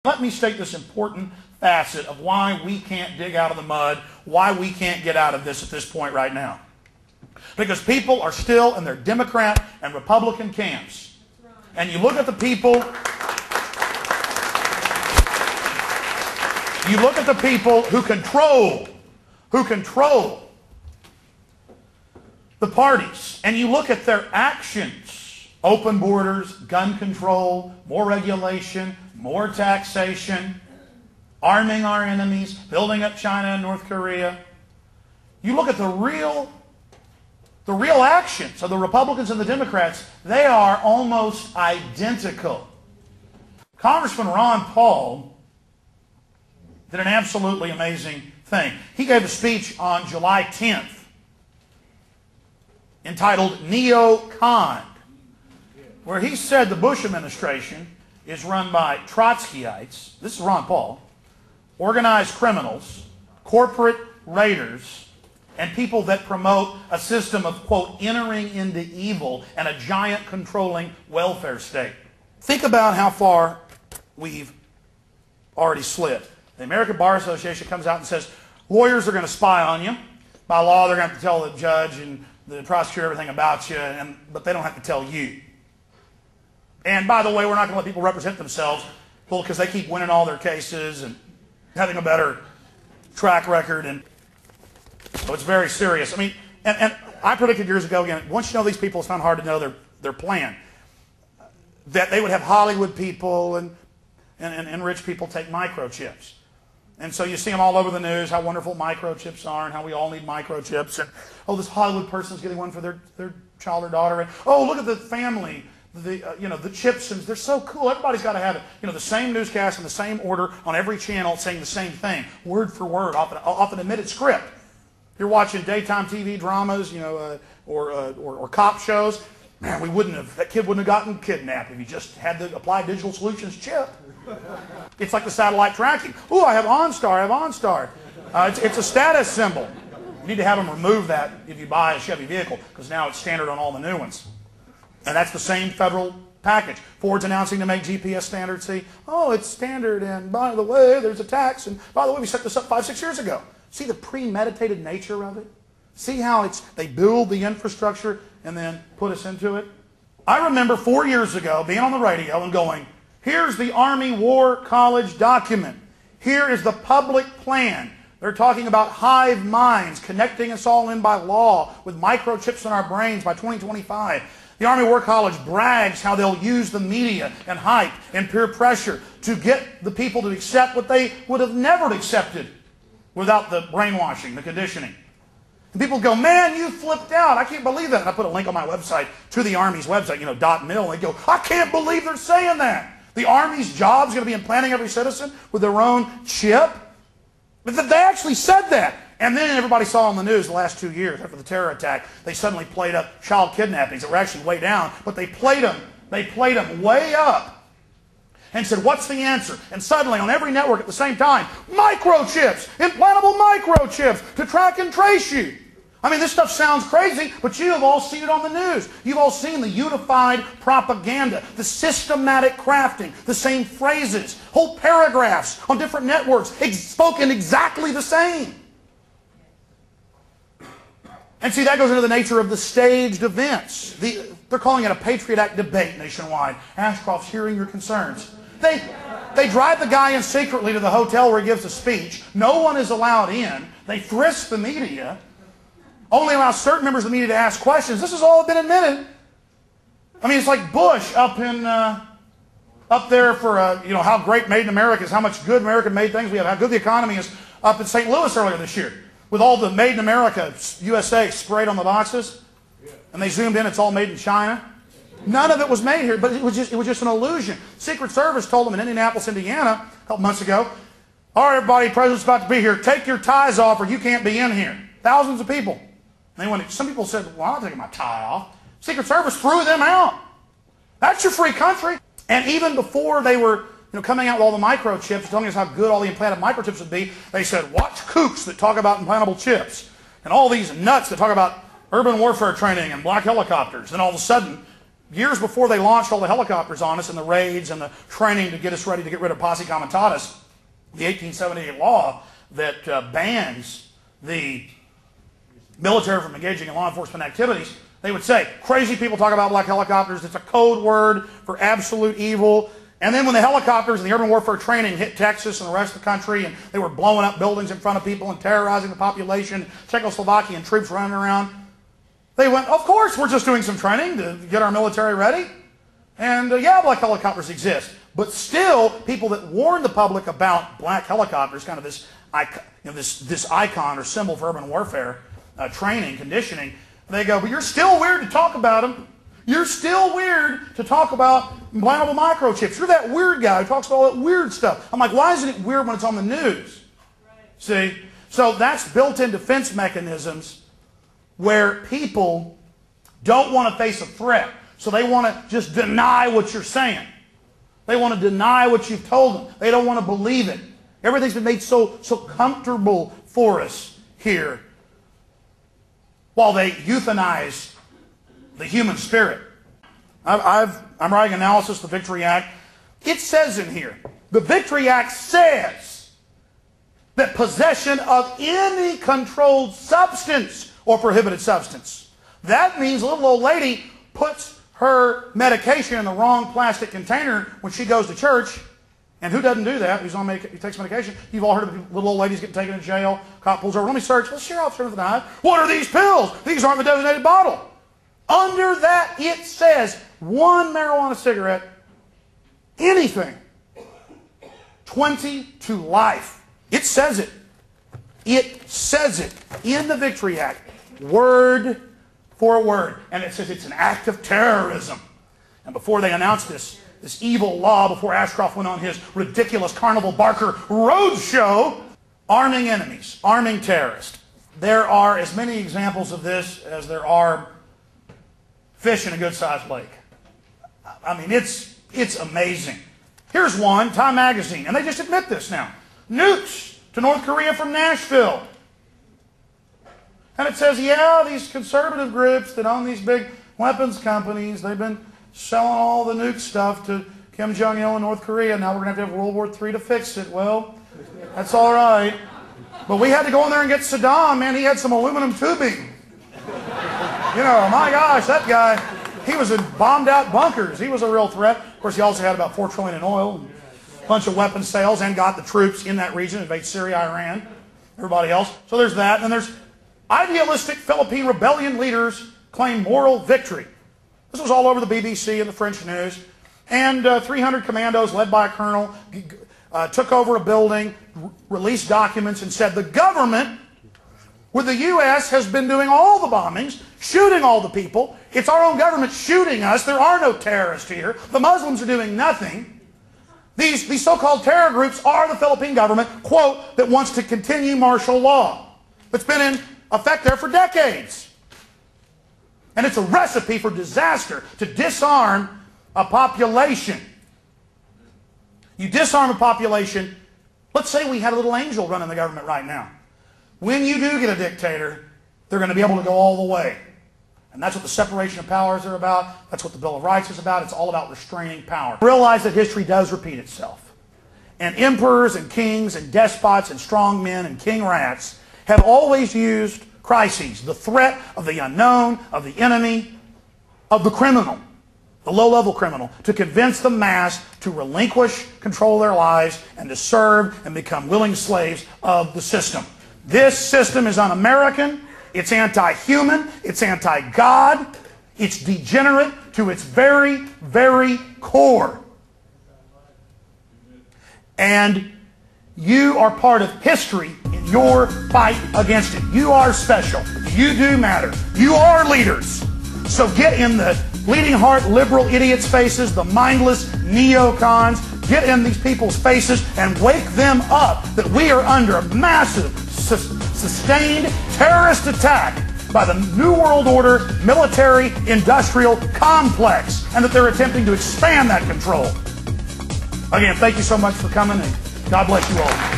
Let me state this important facet of why we can't dig out of the mud, why we can't get out of this at this point right now. Because people are still in their Democrat and Republican camps. And you look at the people, who control the parties, and you look at their actions: open borders, gun control, more regulation, more taxation, arming our enemies, building up China and North Korea. You look at the real actions of the Republicans and the Democrats, they are almost identical. Congressman Ron Paul did an absolutely amazing thing. He gave a speech on July 10th entitled Neo-Con, where he said the Bush administration is run by Trotskyites, this is Ron Paul, organized criminals, corporate raiders, and people that promote a system of, quote, entering into evil and a giant controlling welfare state. Think about how far we've already slid. The American Bar Association comes out and says, lawyers are going to spy on you. By law, they're going to have to tell the judge and the prosecutor everything about you, but they don't have to tell you. And by the way, we're not going to let people represent themselves because they keep winning all their cases and having a better track record. And so it's very serious. I mean, and I predicted years ago, again, once you know these people, it's not hard to know their plan. That they would have Hollywood people and rich people take microchips. And so you see them all over the news, how wonderful microchips are and how we all need microchips. And, oh, this Hollywood person's getting one for their child or daughter. And, oh, look at the family. The Chipsons, they're so cool. Everybody's got to have it. The same newscast in the same order on every channel saying the same thing, word for word, off an admitted script. You're watching daytime TV dramas, or cop shows. Man, that kid wouldn't have gotten kidnapped if he just had the Applied Digital Solutions chip. It's like the satellite tracking. Ooh, I have OnStar. It's a status symbol. You need to have them remove that if you buy a Chevy vehicle, because now it's standard on all the new ones. And that's the same federal package. Ford's announcing to make GPS standard C. Oh, it's standard, and by the way, there's a tax, and by the way, we set this up 5-6 years ago. See the premeditated nature of it? See how they build the infrastructure and then put us into it? I remember 4 years ago being on the radio and going, here's the Army War College document. Here is the public plan. They're talking about hive minds, connecting us all in by law with microchips in our brains by 2025. The Army War College brags how they'll use the media and hype and peer pressure to get the people to accept what they would have never accepted without the brainwashing, the conditioning. And people go, man, you flipped out. I can't believe that. And I put a link on my website to the Army's website, .mil, and they go, I can't believe they're saying that. The Army's job is going to be implanting every citizen with their own chip. But they actually said that. And then everybody saw on the news the last 2 years after the terror attack, they suddenly played up child kidnappings that were actually way down, but they played them way up and said, what's the answer? And suddenly on every network at the same time, microchips, implantable microchips to track and trace you. I mean, this stuff sounds crazy, but you have all seen it on the news. You've all seen the unified propaganda, the systematic crafting, the same phrases, whole paragraphs on different networks, spoken exactly the same. And see, that goes into the nature of the staged events. They're calling it a Patriot Act debate nationwide. Ashcroft's hearing your concerns. They drive the guy in secretly to the hotel where he gives a speech. No one is allowed in. They frisk the media. Only allow certain members of the media to ask questions. This has all been admitted. I mean, it's like Bush up there for how great Made in America is, how much good American-made things we have, how good the economy is up in St. Louis earlier this year, with all the Made in America USA sprayed on the boxes, and they zoomed in. It's all made in China. None of it was made here, but it was just an illusion. Secret Service told them in Indianapolis, Indiana, a couple months ago, all right, everybody, the president's about to be here. Take your ties off, or you can't be in here. Thousands of people. Some people said, well, I'm not taking my tie off. Secret Service threw them out. That's your free country. And even before they were coming out with all the microchips, telling us how good all the implanted microchips would be, they said, watch kooks that talk about implantable chips. And all these nuts that talk about urban warfare training and black helicopters. And all of a sudden, years before they launched all the helicopters on us and the raids and the training to get us ready to get rid of posse comitatus, the 1878 law that bans the military from engaging in law enforcement activities, they would say, crazy people talk about black helicopters. It's a code word for absolute evil. And then when the helicopters and the urban warfare training hit Texas and the rest of the country, and they were blowing up buildings in front of people and terrorizing the population, Czechoslovakian troops running around, they went, of course, we're just doing some training to get our military ready. And yeah, black helicopters exist. But still, people that warn the public about black helicopters, kind of this icon or symbol for urban warfare, training, conditioning, they go, but you're still weird to talk about them. You're still weird to talk about implantable microchips. You're that weird guy who talks about all that weird stuff. I'm like, why isn't it weird when it's on the news? Right. See? So that's built-in defense mechanisms where people don't want to face a threat. So they want to just deny what you're saying. They want to deny what you've told them. They don't want to believe it. Everything's been made so comfortable for us here while they euthanize the human spirit. I'm writing analysis of the Victory Act. It says in here, the Victory Act says that possession of any controlled substance or prohibited substance. That means a little old lady puts her medication in the wrong plastic container when she goes to church. And who doesn't do that? Who takes medication? You've all heard of little old ladies getting taken to jail. Cop pulls over. Let me search. Well, sure, officer, with an eye. What are these pills? These aren't the designated bottle. Under that, it says one marijuana cigarette, anything, 20 to life. It says it. It says it in the Victory Act, word for word. And it says it's an act of terrorism. And before they announced this evil law, before Ashcroft went on his ridiculous Carnival Barker roadshow, arming enemies, arming terrorists. There are as many examples of this as there are fish in a good-sized lake. I mean, it's amazing. Here's one, Time Magazine, and they just admit this now. Nukes to North Korea from Nashville. And it says, yeah, these conservative groups that own these big weapons companies, they've been selling all the nuke stuff to Kim Jong-il in North Korea. Now we're going to have World War III to fix it. Well, that's all right. But we had to go in there and get Saddam, man. He had some aluminum tubing. You know, my gosh, that guy, he was in bombed out bunkers. He was a real threat. Of course, he also had about $4 trillion in oil and a bunch of weapons sales and got the troops in that region, invade Syria, Iran, everybody else. So there's that. And there's idealistic Philippine rebellion leaders claim moral victory. This was all over the BBC and the French news. And 300 commandos led by a colonel took over a building, released documents, and said the government, where the U.S. has been doing all the bombings, shooting all the people. It's our own government shooting us. There are no terrorists here. The Muslims are doing nothing. These so-called terror groups are the Philippine government, quote, that wants to continue martial law. It's been in effect there for decades. And it's a recipe for disaster to disarm a population. You disarm a population. Let's say we had a little angel running the government right now. When you do get a dictator, they're going to be able to go all the way. And that's what the separation of powers are about. That's what the Bill of Rights is about. It's all about restraining power. Realize that history does repeat itself. And emperors and kings and despots and strong men and king rats have always used crises, the threat of the unknown, of the enemy, of the criminal, the low-level criminal, to convince the mass to relinquish control of their lives and to serve and become willing slaves of the system. This system is un-American, it's anti-human, it's anti-God, it's degenerate to its very, very core. And you are part of history in your fight against it. You are special. You do matter. You are leaders. So get in the bleeding heart liberal idiots' faces, the mindless neocons. Get in these people's faces and wake them up that we are under a massive, sustained terrorist attack by the New World Order military-industrial complex, and that they're attempting to expand that control. Again, thank you so much for coming, and God bless you all.